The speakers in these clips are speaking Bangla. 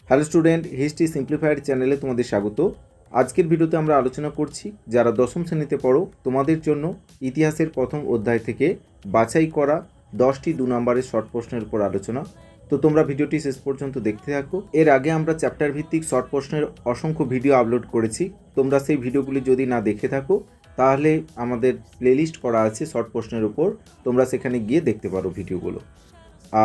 হ্যালো স্টুডেন্ট, হিস্ট্রি সিম্পলিফাইড চ্যানেলে তোমাদের স্বাগত। আজকের ভিডিওতে আমরা আলোচনা করছি যারা দশম শ্রেণীতে পড়ো তোমাদের জন্য ইতিহাসের প্রথম অধ্যায় থেকে বাছাই করা 10টি 2 নম্বরের শর্ট প্রশ্নের উপর আলোচনা। তো তোমরা ভিডিওটি শেষ পর্যন্ত দেখতে থাকো। এর আগে আমরা চ্যাপ্টার ভিত্তিক শর্ট প্রশ্নের অসংখ্য ভিডিও আপলোড করেছি। তোমরা সেই ভিডিওগুলি যদি না দেখে থাকো তাহলে আমাদের প্লেলিস্ট করা আছে শর্ট প্রশ্নের উপর, তোমরা সেখানে গিয়ে দেখতে পারো ভিডিওগুলো।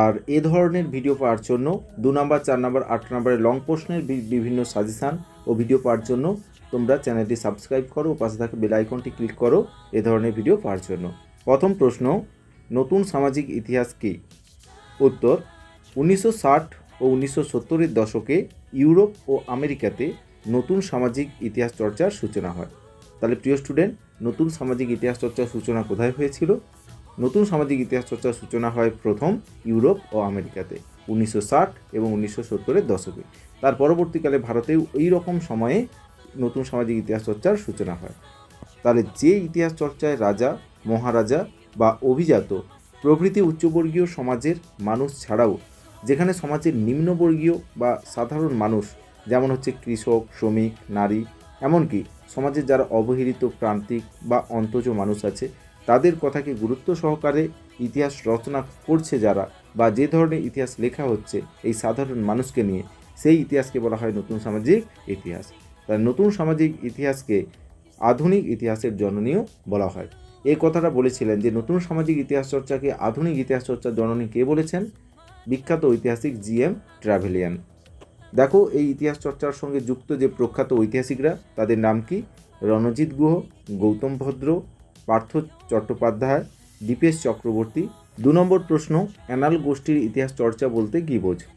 আর এ ধরনের ভিডিও পাওয়ার জন্য 2 নম্বর, 4 নম্বর, 8 নম্বরের লং প্রশ্নের বিভিন্ন সাজেশান ও ভিডিও পাওয়ার জন্য তোমরা চ্যানেলটি সাবস্ক্রাইব করো ও পাশে থাকা বেল আইকনটি ক্লিক করো এ ধরনের ভিডিও পাওয়ার জন্য। প্রথম প্রশ্ন, নতুন সামাজিক ইতিহাস কী? উত্তর, 1960 ও 1970-এর দশকে ইউরোপ ও আমেরিকাতে নতুন সামাজিক ইতিহাস চর্চার সূচনা হয়। তাহলে প্রিয় স্টুডেন্ট, নতুন সামাজিক ইতিহাস চর্চার সূচনা কোথায় হয়েছিল? নতুন সামাজিক ইতিহাস চর্চার সূচনা হয় প্রথম ইউরোপ ও আমেরিকাতে 1960 এবং 1970-এর দশকে। তার পরবর্তীকালে ভারতেও এই রকম সময়ে নতুন সামাজিক ইতিহাস চর্চার সূচনা হয়। তাহলে যে ইতিহাস চর্চায় রাজা, মহারাজা বা অভিজাত প্রভৃতি উচ্চবর্গীয় সমাজের মানুষ ছাড়াও যেখানে সমাজের নিম্নবর্গীয় বা সাধারণ মানুষ, যেমন হচ্ছে কৃষক, শ্রমিক, নারী, এমনকি সমাজের যারা অবহেলিত প্রান্তিক বা অন্তজ মানুষ আছে, তাদের কথাকে গুরুত্ব সহকারে ইতিহাস রচনা করছে যারা, বা যে ধরনের ইতিহাস লেখা হচ্ছে এই সাধারণ মানুষকে নিয়ে, সেই ইতিহাসকে বলা হয় নতুন সামাজিক ইতিহাস। তাই নতুন সামাজিক ইতিহাসকে আধুনিক ইতিহাসের জননীও বলা হয়। এই কথাটা বলেছিলেন যে নতুন সামাজিক ইতিহাস চর্চাকে আধুনিক ইতিহাস চর্চার জননী কে বলেছেন? বিখ্যাত ঐতিহাসিক জি.এম. ট্রাভেলিয়ান। দেখো, এই ইতিহাস চর্চার সঙ্গে যুক্ত যে প্রখ্যাত ঐতিহাসিকরা, তাদের নাম কি? রণজিৎ গুহ, গৌতম ভদ্র, পার্থ চট্টোপাধ্যায়, দীপেশ চক্রবর্তী। 2 নম্বর প্রশ্ন, অ্যানাল গোষ্ঠীর ইতিহাস চর্চা বলতে কী বোঝো?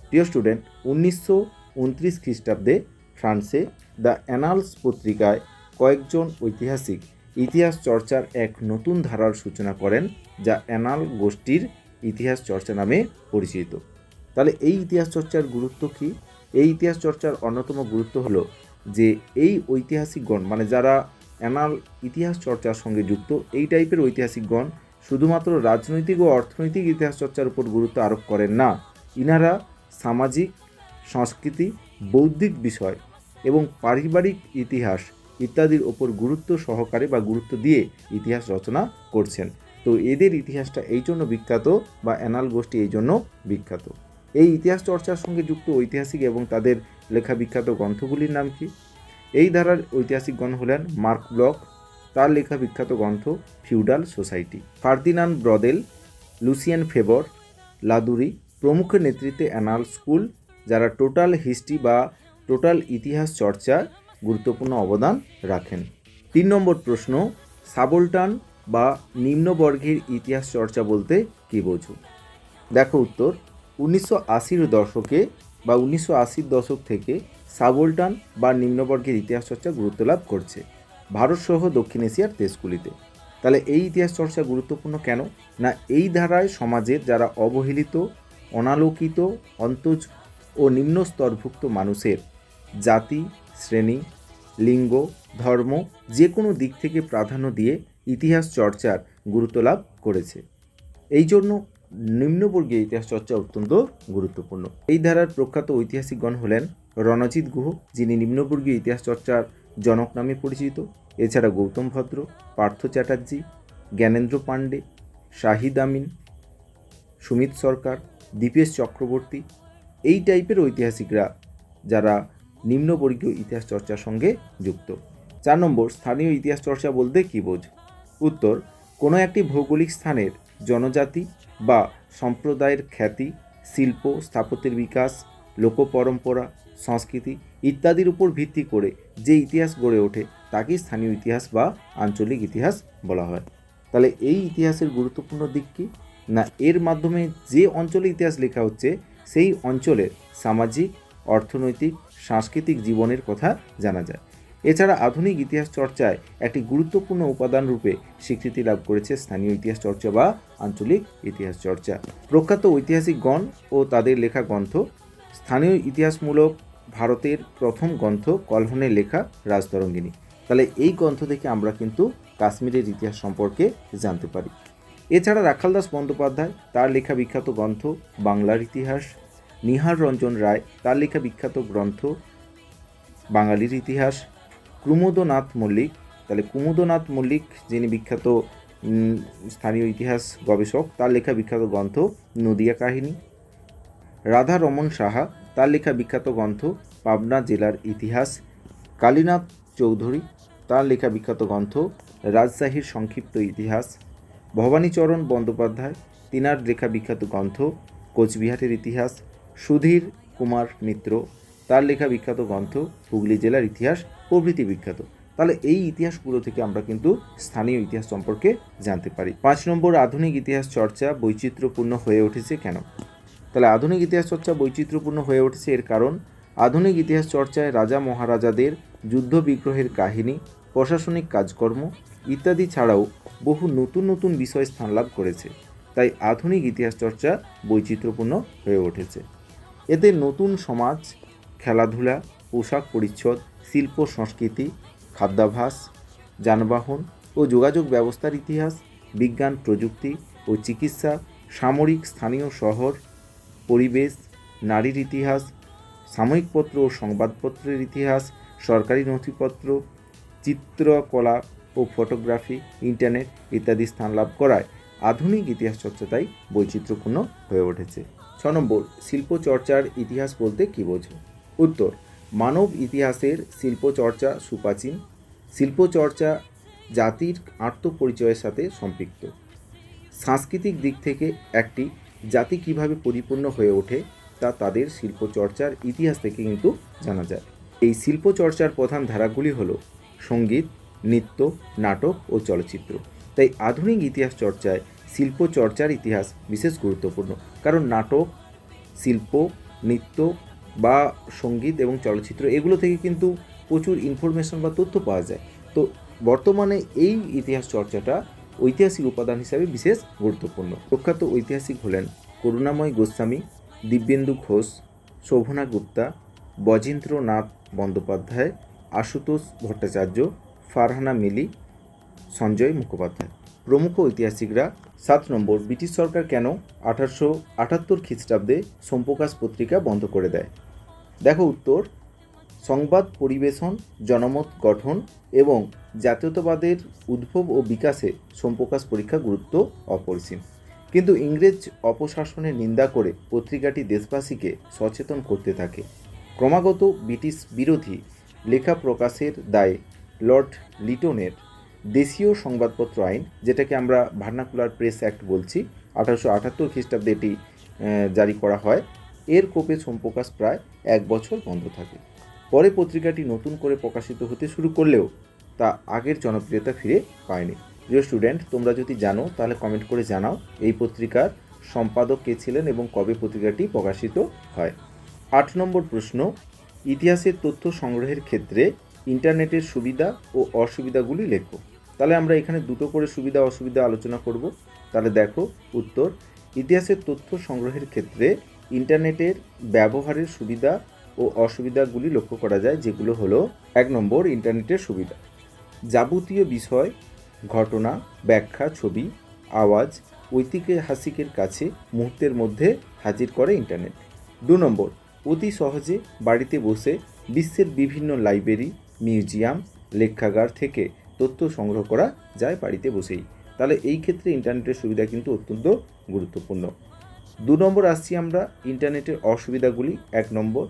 প্রিয় স্টুডেন্ট, 1929 খ্রিস্টাব্দে ফ্রান্সে দ্য অ্যানালস পত্রিকায় কয়েকজন ঐতিহাসিক ইতিহাস চর্চার এক নতুন ধারার সূচনা করেন, যা অ্যানাল গোষ্ঠীর ইতিহাস চর্চা নামে পরিচিত। তাহলে এই ইতিহাস চর্চার গুরুত্ব কী? এই ইতিহাস চর্চার অন্যতম গুরুত্ব হলো যে এই ঐতিহাসিকগণ, মানে যারা অ্যানাল ইতিহাস চর্চার সঙ্গে যুক্ত, এই টাইপের ঐতিহাসিকগণ শুধুমাত্র রাজনৈতিক ও অর্থনৈতিক ইতিহাস চর্চার উপর গুরুত্ব আরোপ করেন না। ইনারা সামাজিক, সংস্কৃতি, বৌদ্ধিক বিষয় এবং পারিবারিক ইতিহাস ইত্যাদির ওপর গুরুত্ব সহকারে বা গুরুত্ব দিয়ে ইতিহাস রচনা করছেন। তো এদের ইতিহাসটা এই জন্য বিখ্যাত, বা অ্যানাল গোষ্ঠী এই জন্য বিখ্যাত। এই ইতিহাস চর্চার সঙ্গে যুক্ত ঐতিহাসিক এবং তাদের লেখা বিখ্যাত গ্রন্থগুলির নাম কি? এই ধারার ঐতিহাসিকগণ হলেন মার্ক ব্লক, তার লেখা বিখ্যাত গ্রন্থ feudal society, Ferdinand Braudel, Lucien Febvre, Ladurie প্রমুখের নেতৃত্বে অ্যানাল স্কুল, যারা টোটাল হিস্ট্রি বা টোটাল ইতিহাস চর্চায় গুরুত্বপূর্ণ অবদান রাখেন। 3 নম্বর প্রশ্ন, সাবলটান বা নিম্নবর্গের ইতিহাস চর্চা বলতে কী বোঝো? দেখো উত্তর, 1980-র দশকে বা 1980-র দশক থেকে সাবলটান বা নিম্নবর্গের ইতিহাস চর্চা গুরুত্ব লাভ করছে ভারতসহ দক্ষিণ এশিয়ার দেশগুলিতে। তাহলে এই ইতিহাস চর্চা গুরুত্বপূর্ণ কেন? না, এই ধারায় সমাজের যারা অবহেলিত, অনালোকিত, অন্তজ ও নিম্ন স্তরভুক্ত মানুষের জাতি, শ্রেণী, লিঙ্গ, ধর্ম যে কোনো দিক থেকে প্রাধান্য দিয়ে ইতিহাস চর্চার গুরুত্ব লাভ করেছে। এই জন্য নিম্নবর্গীয় ইতিহাস চর্চা অত্যন্ত গুরুত্বপূর্ণ। এই ধারার প্রখ্যাত ঐতিহাসিকগণ হলেন রণজিৎ গুহ, যিনি নিম্নবর্গীয় ইতিহাস চর্চার জনক নামে পরিচিত। এছাড়া গৌতম ভদ্র, পার্থ চ্যাটার্জি, জ্ঞানেন্দ্র পাণ্ডে, শাহিদ আমিন, সুমিত সরকার, দীপেশ চক্রবর্তী, এই টাইপের ঐতিহাসিকরা যারা নিম্নবর্গীয় ইতিহাস চর্চার সঙ্গে যুক্ত। 4 নম্বর, স্থানীয় ইতিহাস চর্চা বলতে কী বোঝো? উত্তর, কোনো একটি ভৌগোলিক স্থানের জনজাতি বা সম্প্রদায়ের খ্যাতি, শিল্প, স্থাপত্যের বিকাশ, লোক পরম্পরা, সংস্কৃতি ইত্যাদির উপর ভিত্তি করে যে ইতিহাস গড়ে ওঠে তাকে স্থানীয় ইতিহাস বা আঞ্চলিক ইতিহাস বলা হয়। তাহলে এই ইতিহাসের গুরুত্বপূর্ণ দিক কী? না, এর মাধ্যমে যে অঞ্চলে ইতিহাস লেখা হচ্ছে সেই অঞ্চলের সামাজিক, অর্থনৈতিক, সাংস্কৃতিক জীবনের কথা জানা যায়। এছাড়া আধুনিক ইতিহাস চর্চায় একটি গুরুত্বপূর্ণ উপাদান রূপে স্বীকৃতি লাভ করেছে স্থানীয় ইতিহাস চর্চা বা আঞ্চলিক ইতিহাস চর্চা। প্রখ্যাত ঐতিহাসিকগণ ও তাদের লেখা গ্রন্থ। স্থানীয় ইতিহাসমূলক ভারতের প্রথম গ্রন্থ কলহনের লেখা রাজতরঙ্গিনী। তাহলে এই গ্রন্থ থেকে আমরা কিন্তু কাশ্মীরের ইতিহাস সম্পর্কে জানতে পারি। এছাড়া রাখালদাস বন্দ্যোপাধ্যায়, তার লেখা বিখ্যাত গ্রন্থ বাংলার ইতিহাস, নিহার রঞ্জন রায়, তার লেখা বিখ্যাত গ্রন্থ বাঙালির ইতিহাস। কুমুদনাথ মল্লিক, তাহলে কুমুদনাথ মল্লিক যিনি বিখ্যাত স্থানীয় ইতিহাস গবেষক, তার লেখা বিখ্যাত গ্রন্থ নদিয়া কাহিনী। রাধা রমন সাহা, তার লেখা বিখ্যাত গ্রন্থ পাবনা জেলার ইতিহাস। কালীনাথ চৌধুরী, তার লেখা বিখ্যাত গ্রন্থ রাজশাহীর সংক্ষিপ্ত ইতিহাস। ভবানীচরণ বন্দ্যোপাধ্যায়, তিনার লেখা বিখ্যাত গ্রন্থ কোচবিহারের ইতিহাস। সুধীর কুমার মিত্র, তার লেখা বিখ্যাত গ্রন্থ হুগলি জেলার ইতিহাস প্রভৃতি বিখ্যাত। তাহলে এই ইতিহাসগুলো থেকে আমরা কিন্তু স্থানীয় ইতিহাস সম্পর্কে জানতে পারি। 5 নম্বর, আধুনিক ইতিহাস চর্চা বৈচিত্র্যপূর্ণ হয়ে উঠেছে কেন? তাহলে আধুনিক ইতিহাস চর্চা বৈচিত্র্যপূর্ণ হয়ে উঠেছে এর কারণ আধুনিক ইতিহাস চর্চায় রাজা মহারাজাদের যুদ্ধ বিগ্রহের কাহিনী, প্রশাসনিক কাজকর্ম ইত্যাদি ছাড়াও বহু নতুন নতুন বিষয় স্থান লাভ করেছে। তাই আধুনিক ইতিহাস চর্চা বৈচিত্র্যপূর্ণ হয়ে উঠেছে। এতে নতুন সমাজ, খেলাধুলা, পোশাক পরিচ্ছদ, শিল্প সংস্কৃতি, খাদ্যাভ্যাস, যানবাহন ও যোগাযোগ ব্যবস্থার ইতিহাস, বিজ্ঞান প্রযুক্তি ও চিকিৎসা, সামরিক স্থানীয় শহর, পরিবেশ, নারীর ইতিহাস, সাময়িকপত্র ও সংবাদপত্রের ইতিহাস, সরকারি নথিপত্র, চিত্রকলা ও ফটোগ্রাফি, ইন্টারনেট ইত্যাদি স্থান লাভ করায় আধুনিক ইতিহাস চর্চা তাই বৈচিত্র্যপূর্ণ হয়ে উঠেছে। 6 নম্বর, শিল্প চর্চার ইতিহাস বলতে কী বোঝো? উত্তর, মানব ইতিহাসের শিল্প চর্চা সুপ্রাচীন। শিল্প চর্চা জাতির আত্মপরিচয়ের সাথে সম্পৃক্ত। সাংস্কৃতিক দিক থেকে একটি জাতি কিভাবে পরিপূর্ণ হয়ে ওঠে তা তাদের শিল্প চর্চার ইতিহাস থেকে কিন্তু জানা যায়। এই শিল্প চর্চার প্রধান ধারাগুলি হল সঙ্গীত, নৃত্য, নাটক ও চলচ্চিত্র। তাই আধুনিক ইতিহাস চর্চায় শিল্প চর্চার ইতিহাস বিশেষ গুরুত্বপূর্ণ, কারণ নাটক, শিল্প, নৃত্য বা সঙ্গীত এবং চলচ্চিত্র এগুলো থেকে কিন্তু প্রচুর ইনফরমেশন বা তথ্য পাওয়া যায়। তো বর্তমানে এই ইতিহাস চর্চাটা ঐতিহাসিক উপাদান হিসাবে বিশেষ গুরুত্বপূর্ণ। প্রখ্যাত ঐতিহাসিক হলেন করুণাময় গোস্বামী, দিব্যেন্দু ঘোষ, শোভনা গুপ্তা, বজেন্দ্রনাথ বন্দ্যোপাধ্যায়, আশুতোষ ভট্টাচার্য, ফারহানা মিলি, সঞ্জয় মুখোপাধ্যায় প্রমুখ ঐতিহাসিকরা। 7 নম্বর, ব্রিটিশ সরকার কেন 1878 খ্রিস্টাব্দে সোমপ্রকাশ পত্রিকা বন্ধ করে দেয়? দেখো উত্তর, সংবাদ পরিবেশন, জনমত গঠন এবং জাতীয়তাবাদের উদ্ভব ও বিকাশে সোমপ্রকাশ পত্রিকা গুরুত্ব অপরিসীম। কিন্তু ইংরেজ অপশাসনের নিন্দা করে পত্রিকাটি দেশবাসীকে সচেতন করতে থাকে। ক্রমাগত ব্রিটিশ বিরোধী লেখা প্রকাশের দায়ে লর্ড লিটনের দেশীয় সংবাদপত্র আইন, যেটাকে আমরা ভার্নাকুলার প্রেস অ্যাক্ট বলছি, 1878 খ্রিস্টাব্দে এটি জারি করা হয়। এর কোপে সোমপ্রকাশ প্রায় 1 বছর বন্ধ থাকে। পরে পত্রিকাটি নতুন করে প্রকাশিত হতে শুরু করলেও তা আগের জনপ্রিয়তা ফিরে পায়নি। প্রিয় স্টুডেন্ট, তোমরা যদি জানো তাহলে কমেন্ট করে জানাও এই পত্রিকার সম্পাদক কে ছিলেন এবং কবে পত্রিকাটি প্রকাশিত হয়। 8 নম্বর প্রশ্ন, ইতিহাসের তথ্য সংগ্রহের ক্ষেত্রে ইন্টারনেটের সুবিধা ও অসুবিধাগুলি লেখো। তাহলে আমরা এখানে দুটো করে সুবিধা অসুবিধা আলোচনা করব। তাহলে দেখো উত্তর, ইতিহাসের তথ্য সংগ্রহের ক্ষেত্রে ইন্টারনেটের ব্যবহারের সুবিধা ও অসুবিধাগুলি লক্ষ্য করা যায়, যেগুলো হলো 1 নম্বর, ইন্টারনেটের সুবিধা, যাবতীয় বিষয়, ঘটনা, ব্যাখ্যা, ছবি, আওয়াজ ঐতিহাসিকের কাছে মুহূর্তের মধ্যে হাজির করে ইন্টারনেট। 2 নম্বর, অতি সহজে বাড়িতে বসে বিশ্বের বিভিন্ন লাইব্রেরি, মিউজিয়াম, লেখাগার থেকে তথ্য সংগ্রহ করা যায় বাড়িতে বসেই। তাহলে এই ক্ষেত্রে ইন্টারনেটের সুবিধা কিন্তু অত্যন্ত গুরুত্বপূর্ণ। 2 নম্বর আসছি আমরা ইন্টারনেটের অসুবিধাগুলি। 1 নম্বর,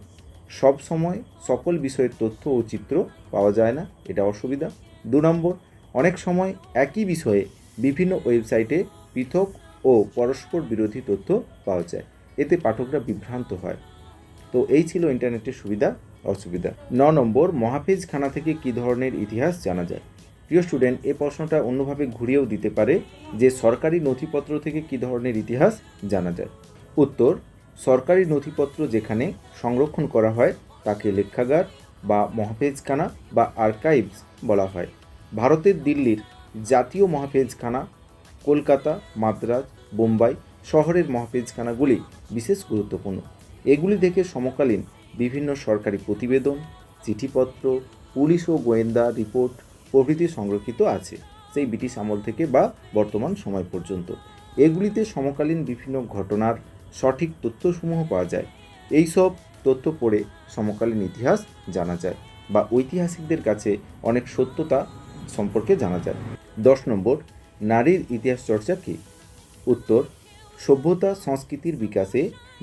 সব সময় সকল বিষয়ের তথ্য ও চিত্র পাওয়া যায় না, এটা অসুবিধা। 2 নম্বর, অনেক সময় একই বিষয়ে বিভিন্ন ওয়েবসাইটে পৃথক ও পরস্পর বিরোধী তথ্য পাওয়া যায়, এতে পাঠকরা বিভ্রান্ত হয়। তো এই ছিল ইন্টারনেটের সুবিধা অসুবিধা। 9 নম্বর, মহাফেজখানা থেকে কী ধরনের ইতিহাস জানা যায়? প্রিয় স্টুডেন্ট, এই প্রশ্নটা অন্যভাবে ঘুরিয়েও দিতে পারে যে সরকারি নথিপত্র থেকে কী ধরনের ইতিহাস জানা যায়। উত্তর, সরকারি নথিপত্র যেখানে সংরক্ষণ করা হয় তাকে লেখাগার বা মহাফেজখানা বা আর্কাইভস বলা হয়। ভারতের দিল্লির জাতীয় মহাফেজখানা, কলকাতা, মাদ্রাজ, বোম্বাই শহরের মহাফেজখানাগুলি বিশেষ গুরুত্বপূর্ণ। এগুলি থেকে সমকালীন বিভিন্ন সরকারি প্রতিবেদন, চিঠিপত্র, পুলিশ ও গোয়েন্দা রিপোর্ট প্রভৃতি সংরক্ষিত আছে, সেই ব্রিটিশ আমল থেকে বা বর্তমান সময় পর্যন্ত। এগুলিতে সমকালীন বিভিন্ন ঘটনার সঠিক তথ্যসমূহ পাওয়া যায়। এই সব তথ্য পড়ে সমকালীন ইতিহাস জানা যায় বা ঐতিহাসিকদের কাছে অনেক সত্যতা সম্পর্কে জানা যায়। 10 নম্বর, নারীর ইতিহাস চর্চা কী? উত্তর, সভ্যতা সংস্কৃতির বিকাশে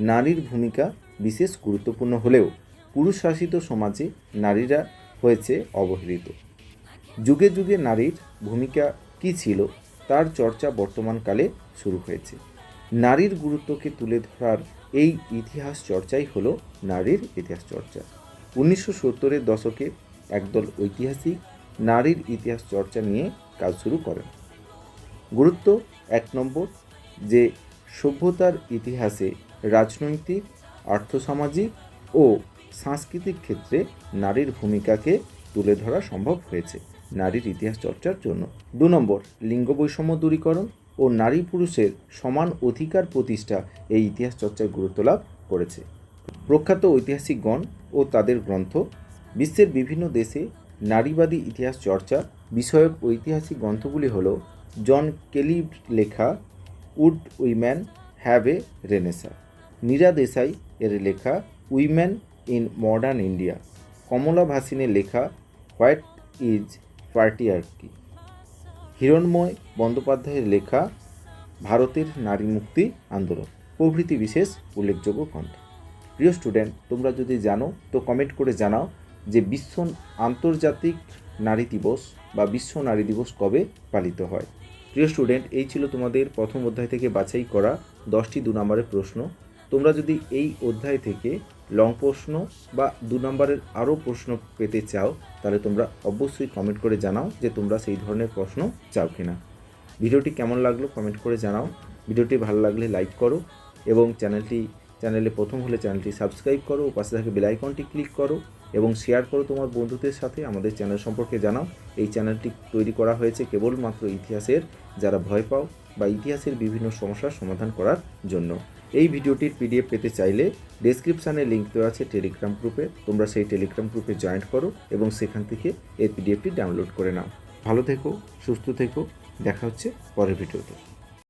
নারীর ভূমিকা বিশেষ গুরুত্বপূর্ণ হলেও পুরুষ শাসিত সমাজে নারীরা হয়েছে অবহেলিত। যুগে যুগে নারীর ভূমিকা কী ছিল তার চর্চা বর্তমানকালে শুরু হয়েছে। নারীর গুরুত্বকে তুলে ধরার এই ইতিহাস চর্চাই হলো নারীর ইতিহাস চর্চা। 1970-এর দশকে একদল ঐতিহাসিক নারীর ইতিহাস চর্চা নিয়ে কাজ শুরু করেন। গুরুত্ব 1 নম্বর, যে সভ্যতার ইতিহাসে রাজনৈতিক, আর্থসামাজিক ও সাংস্কৃতিক ক্ষেত্রে নারীর ভূমিকাকে তুলে ধরা সম্ভব হয়েছে নারীর ইতিহাস চর্চার জন্য। 2 নম্বর, লিঙ্গ বৈষম্য দূরীকরণ ও নারী পুরুষের সমান অধিকার প্রতিষ্ঠা এই ইতিহাস চর্চার গুরুত্ব লাভ করেছে। প্রখ্যাত ঐতিহাসিকগণ ও তাদের গ্রন্থ। বিশ্বের বিভিন্ন দেশে নারীবাদী ইতিহাস চর্চা বিষয়ক ঐতিহাসিক গ্রন্থগুলি হল জন কেলির লেখা would women have a renaissance, Meera Desai এর লেখা women in modern India, Kamla ভাসিনের লেখা হোয়াট ইজ পাট্রিয়ার্কি, হিরণময় বন্দ্যোপাধ্যায়ের লেখা ভারতের নারী মুক্তি আন্দোলন প্রভৃতি বিশেষ উল্লেখযোগ্য গ্রন্থ। প্রিয় স্টুডেন্ট, তোমরা যদি জানো তো কমেন্ট করে জানাও যে বিশ্ব আন্তর্জাতিক নারী দিবস বা বিশ্ব নারী দিবস কবে পালিত হয়। প্রিয় স্টুডেন্ট, এই ছিল তোমাদের প্রথম অধ্যায় থেকে বাছাই করা 10টি 2 নম্বরের প্রশ্ন। তোমরা যদি এই অধ্যায় থেকে লং প্রশ্ন বা 2 নম্বরের আরও প্রশ্ন পেতে চাও তাহলে তোমরা অবশ্যই কমেন্ট করে জানাও যে তোমরা সেই ধরনের প্রশ্ন চাও কিনা। ভিডিওটি কেমন লাগলো কমেন্ট করে জানাও। ভিডিওটি ভালো লাগলে লাইক করো এবং চ্যানেলে প্রথম হলে চ্যানেলটি সাবস্ক্রাইব করো ও পাশে থাকা বেল আইকনটি ক্লিক করো এবং শেয়ার করো তোমার বন্ধুদের সাথে। আমাদের চ্যানেল সম্পর্কে জানাও। এই চ্যানেলটি তৈরি করা হয়েছে কেবলমাত্র ইতিহাসের যারা ভয় পাও বা ইতিহাসের বিভিন্ন সমস্যার সমাধান করার জন্য। এই ভিডিওটির পিডিএফ পেতে চাইলে ডেসক্রিপশানে লিঙ্ক দেওয়া আছে টেলিগ্রাম গ্রুপে, তোমরা সেই টেলিগ্রাম গ্রুপে জয়েন করো এবং সেখান থেকে এই পিডিএফটি ডাউনলোড করে নাও। ভালো থেকো, সুস্থ থেকো, দেখা হচ্ছে পরের ভিডিওতে।